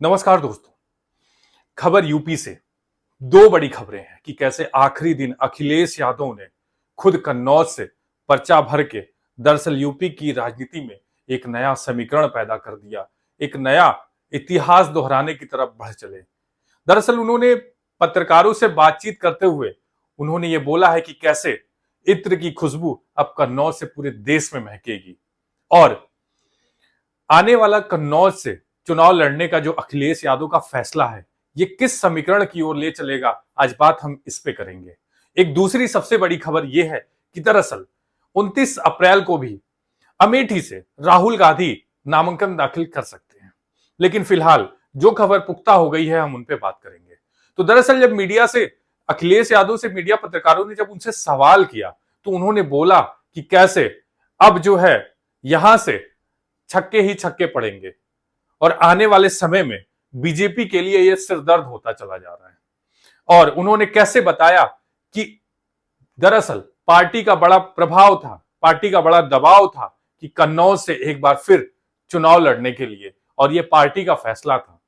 नमस्कार दोस्तों। खबर यूपी से। दो बड़ी खबरें हैं कि कैसे आखिरी दिन अखिलेश यादव ने खुद कन्नौज से पर्चा भर के दरअसल यूपी की राजनीति में एक नया समीकरण पैदा कर दिया, एक नया इतिहास दोहराने की तरफ बढ़ चले। दरअसल उन्होंने पत्रकारों से बातचीत करते हुए उन्होंने ये बोला है कि कैसे इत्र की खुशबू अब कन्नौज से पूरे देश में महकेगी और आने वाला कन्नौज से चुनाव लड़ने का जो अखिलेश यादव का फैसला है, ये किस समीकरण की ओर ले चलेगा, आज बात हम इस पे करेंगे। एक दूसरी सबसे बड़ी खबर यह है कि दरअसल 29 अप्रैल को भी अमेठी से राहुल गांधी नामांकन दाखिल कर सकते हैं, लेकिन फिलहाल जो खबर पुख्ता हो गई है हम उन पे बात करेंगे। तो दरअसल जब मीडिया से अखिलेश यादव से मीडिया पत्रकारों ने जब उनसे सवाल किया तो उन्होंने बोला कि कैसे अब जो है यहां से छक्के ही छक्के पड़ेंगे और आने वाले समय में बीजेपी के लिए यह सिरदर्द होता चला जा रहा है। और उन्होंने कैसे बताया कि दरअसल पार्टी का बड़ा प्रभाव था, पार्टी का बड़ा दबाव था कि कन्नौज से एक बार फिर चुनाव लड़ने के लिए, और यह पार्टी का फैसला था।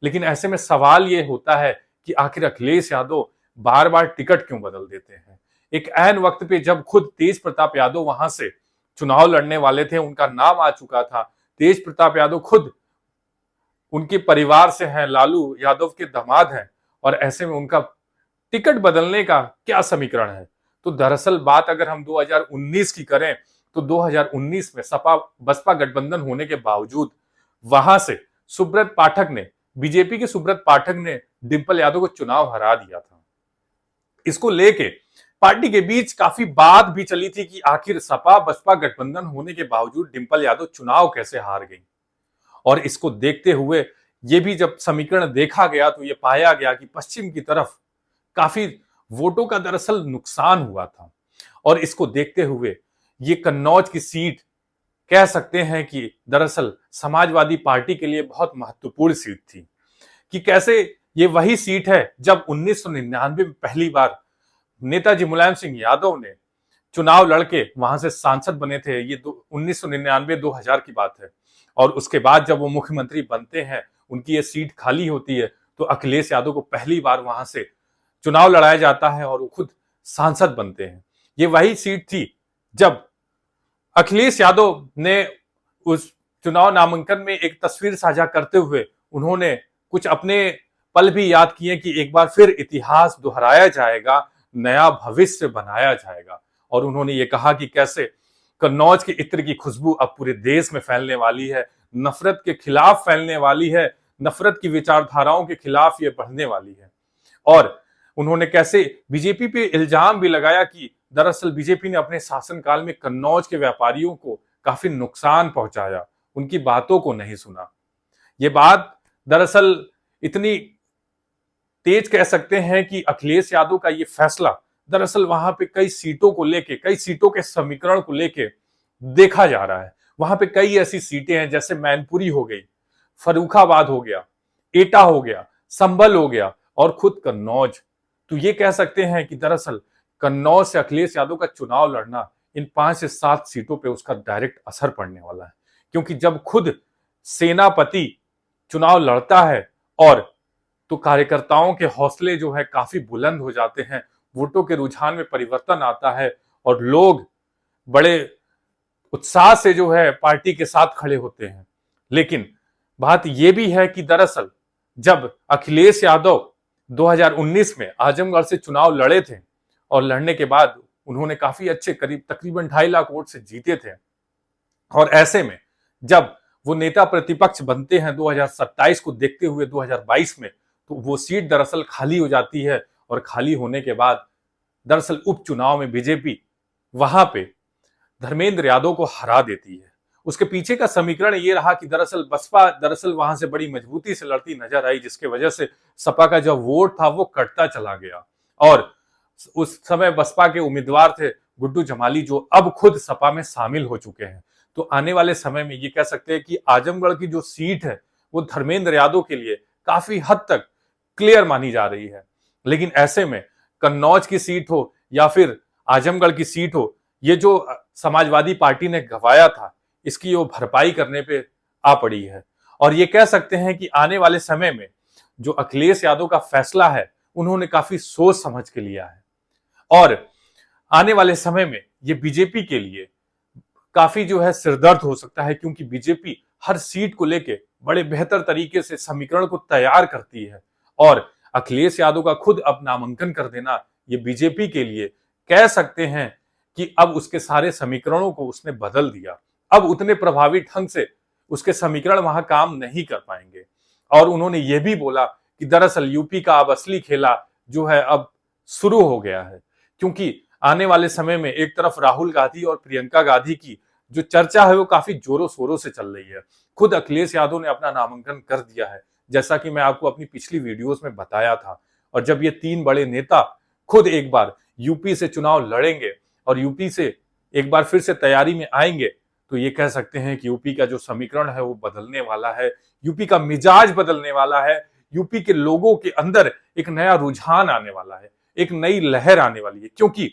लेकिन ऐसे में सवाल यह होता है कि आखिर अखिलेश यादव बार बार टिकट क्यों बदल देते हैं। एक ऐन वक्त पे जब खुद तेज प्रताप यादव वहां से चुनाव लड़ने वाले थे, उनका नाम आ चुका था, तेज प्रताप यादव खुद उनके परिवार से हैं, लालू यादव के दामाद हैं, और ऐसे में उनका टिकट बदलने का क्या समीकरण है। तो दरअसल बात अगर हम 2019 की करें तो 2019 में सपा बसपा गठबंधन होने के बावजूद वहां से सुब्रत पाठक ने, बीजेपी के सुब्रत पाठक ने डिंपल यादव को चुनाव हरा दिया था। इसको लेके पार्टी के बीच काफी बात भी चली थी कि आखिर सपा बसपा गठबंधन होने के बावजूद डिंपल यादव चुनाव कैसे हार गई। और इसको देखते हुए ये भी जब समीकरण देखा गया तो ये पाया गया कि पश्चिम की तरफ काफी वोटों का दरअसल नुकसान हुआ था। और इसको देखते हुए ये कन्नौज की सीट कह सकते हैं कि दरअसल समाजवादी पार्टी के लिए बहुत महत्वपूर्ण सीट थी, कि कैसे ये वही सीट है जब 1999 में पहली बार नेताजी मुलायम सिंह यादव ने चुनाव लड़के वहां से सांसद बने थे। ये 1999-2000 की बात है। और उसके बाद जब वो मुख्यमंत्री बनते हैं, उनकी ये सीट खाली होती है, तो अखिलेश यादव को पहली बार वहां से चुनाव लड़ाया जाता है और वो खुद सांसद बनते हैं। ये वही सीट थी जब अखिलेश यादव ने उस चुनाव नामांकन में एक तस्वीर साझा करते हुए उन्होंने कुछ अपने पल भी याद किए कि एक बार फिर इतिहास दोहराया जाएगा, नया भविष्य बनाया जाएगा। और उन्होंने ये कहा कि कैसे कन्नौज के इत्र की खुशबू अब पूरे देश में फैलने वाली है, नफरत के खिलाफ फैलने वाली है, नफरत की विचारधाराओं के खिलाफ ये बढ़ने वाली है। और उन्होंने कैसे बीजेपी पे इल्जाम भी लगाया कि दरअसल बीजेपी ने अपने शासनकाल में कन्नौज के व्यापारियों को काफी नुकसान पहुंचाया, उनकी बातों को नहीं सुना। ये बात दरअसल इतनी तेज कह सकते हैं कि अखिलेश यादव का ये फैसला दरअसल वहां पे कई सीटों को लेके, कई सीटों के समीकरण को लेके देखा जा रहा है। वहां पे कई ऐसी सीटें हैं जैसे मैनपुरी हो गई, फर्रुखाबाद हो गया, एटा हो गया, संभल हो गया और खुद कन्नौज। तो ये कह सकते हैं कि दरअसल कन्नौज से अखिलेश यादव का चुनाव लड़ना इन 5 से 7 सीटों पे उसका डायरेक्ट असर पड़ने वाला है। क्योंकि जब खुद सेनापति चुनाव लड़ता है और तो कार्यकर्ताओं के हौसले जो है काफी बुलंद हो जाते हैं, वोटों के रुझान में परिवर्तन आता है और लोग बड़े उत्साह से जो है पार्टी के साथ खड़े होते हैं। लेकिन बात यह भी है कि दरअसल जब अखिलेश यादव 2019 में आजमगढ़ से चुनाव लड़े थे और लड़ने के बाद उन्होंने काफी अच्छे करीब तकरीबन 2.5 लाख वोट से जीते थे, और ऐसे में जब वो नेता प्रतिपक्ष बनते हैं 2027 को देखते हुए 2022 में, तो वो सीट दरअसल खाली हो जाती है। और खाली होने के बाद दरअसल उपचुनाव में बीजेपी वहां पे धर्मेंद्र यादव को हरा देती है। उसके पीछे का समीकरण ये रहा कि दरअसल बसपा दरअसल वहां से बड़ी मजबूती से लड़ती नजर आई, जिसके वजह से सपा का जो वोट था वो कटता चला गया। और उस समय बसपा के उम्मीदवार थे गुड्डू जमाली, जो अब खुद सपा में शामिल हो चुके हैं। तो आने वाले समय में ये कह सकते हैं कि आजमगढ़ की जो सीट है वो धर्मेंद्र यादव के लिए काफी हद तक क्लियर मानी जा रही है। लेकिन ऐसे में कन्नौज की सीट हो या फिर आजमगढ़ की सीट हो, ये जो समाजवादी पार्टी ने गंवाया था, इसकी वो भरपाई करने पे आ पड़ी है। और ये कह सकते हैं कि आने वाले समय में जो अखिलेश यादव का फैसला है उन्होंने काफी सोच समझ के लिया है। और आने वाले समय में ये बीजेपी के लिए काफी जो है सिरदर्द हो सकता है, क्योंकि बीजेपी हर सीट को लेके बड़े बेहतर तरीके से समीकरण को तैयार करती है। और अखिलेश यादव का खुद अब नामांकन कर देना ये बीजेपी के लिए कह सकते हैं कि अब उसके सारे समीकरणों को उसने बदल दिया। अब उतने प्रभावी ढंग से उसके समीकरण वहां काम नहीं कर पाएंगे। और उन्होंने ये भी बोला कि दरअसल यूपी का अब असली खेला जो है अब शुरू हो गया है, क्योंकि आने वाले समय में एक तरफ राहुल गांधी और प्रियंका गांधी की जो चर्चा है वो काफी जोरों शोरों से चल रही है। खुद अखिलेश यादव ने अपना नामांकन कर दिया है, जैसा कि मैं आपको अपनी पिछली वीडियोस में बताया था। और जब ये तीन बड़े नेता खुद एक बार यूपी से चुनाव लड़ेंगे और यूपी से एक बार फिर से तैयारी में आएंगे, तो ये कह सकते हैं कि यूपी का जो समीकरण है वो बदलने वाला है, यूपी का मिजाज बदलने वाला है, यूपी के लोगों के अंदर एक नया रुझान आने वाला है, एक नई लहर आने वाली है। क्योंकि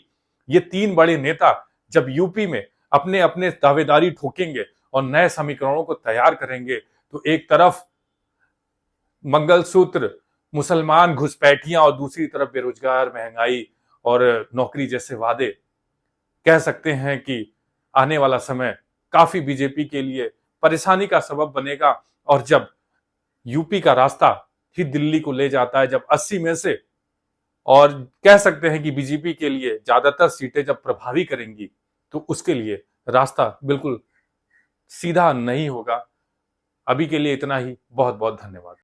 ये तीन बड़े नेता जब यूपी में अपने अपने दावेदारी ठोकेंगे और नए समीकरणों को तैयार करेंगे, तो एक तरफ मंगलसूत्र, मुसलमान घुसपैठियां और दूसरी तरफ बेरोजगार, महंगाई और नौकरी जैसे वादे, कह सकते हैं कि आने वाला समय काफी बीजेपी के लिए परेशानी का सबब बनेगा। और जब यूपी का रास्ता ही दिल्ली को ले जाता है, जब 80 में से और कह सकते हैं कि बीजेपी के लिए ज्यादातर सीटें जब प्रभावी करेंगी, तो उसके लिए रास्ता बिल्कुल सीधा नहीं होगा। अभी के लिए इतना ही। बहुत बहुत धन्यवाद।